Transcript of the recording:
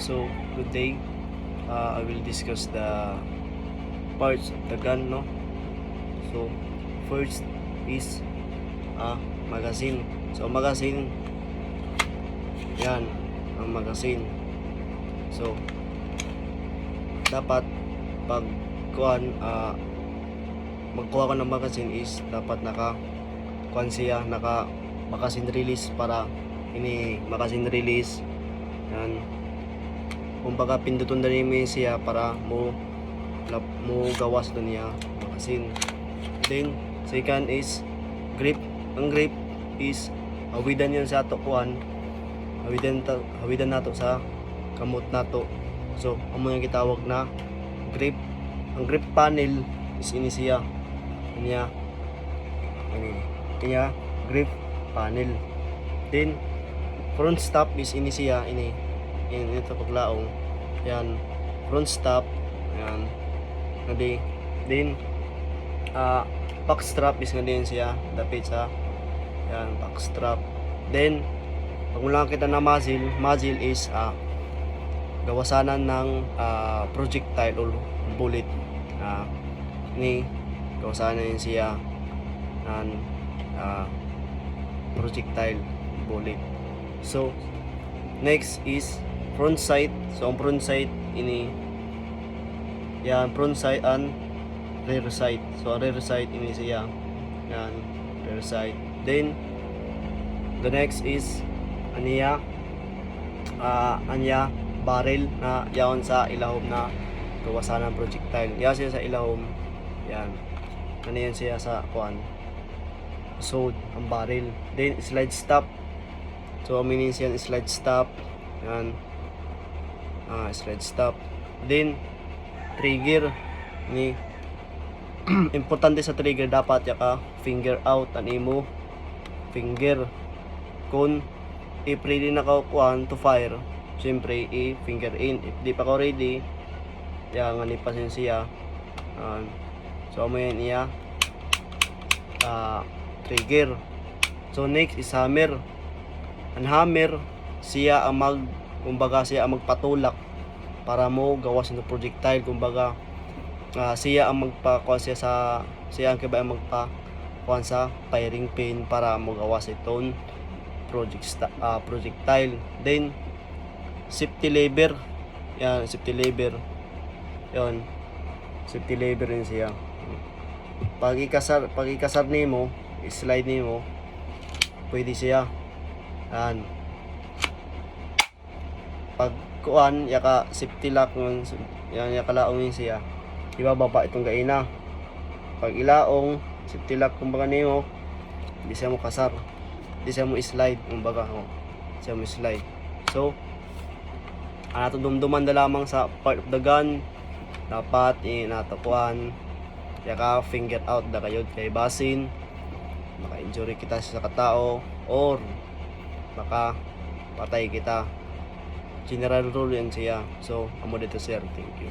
So today I will discuss the parts of the gun, no? So first is magazine. So magazine, yan ang magazine. So dapat pag magkuha ka ng magazine is dapat naka magazine release para ini magazine release yan. Kumbaga pinduton din mo siya para mo gawas doon niya magazine. Then second is grip. Ang grip is hawidan yan sa tukuan, hawidan nato sa kamot nato. So amo yung gitawag na grip. Ang grip panel is ini siya kanya grip panel. Then front stop is ini siya ito paglaong yan, front stop yan ngadi. Then back strap is ngadi siya dapit sa yan back strap. Then pag mula kita na muzzle is gawasanan ng projectile or bullet. Ini gawasanan yun siya ng projectile bullet. So next is front sight. So ang front sight ini yan, front sight and rear sight. So ang rear sight ini siya yan, rear sight. Then the next is anya barrel na yaon sa ilahom na gawasan ng projectile. Yan siya sa ilahom. Yan. Ano yan siya sa kuan. So ang barrel. Then slide stop. So meaning siya slide stop. Yan. Slide stop. Then trigger ni importante sa trigger dapat yaka finger out ang imo finger kung if ready na ka kuan to fire, siyempre finger in. If di pa ka ready, yan nga ni pasensya. So amo yan iya trigger. So next is hammer. Ang hammer siya ang kumbaga siya ang magpatulak para mo gawas ng projectile. Kumbaga siya ang magpakuha siya ang kaya magpakuha sa firing pin para mo gawas itong projectile. Then safety lever. Yan, safety lever. Yan. Safety lever rin siya. Pag ikasar nimo, slide nimo, pwede siya. Yan. Pag kuan yaka safety lock yan yaka laong siya. Ibababa itong gaina. Pag ilaong safety lock kumbaga nimo, di siya mo kasar. Di siya mo slide kumbaga siya mo slide. So ato dumduman na lamang sa part of the gun dapat inatapuan yaka finger out da kayod kay basin maka-injury kita sa katao or maka patay kita. General rule yan siya. So amo dito sir, thank you.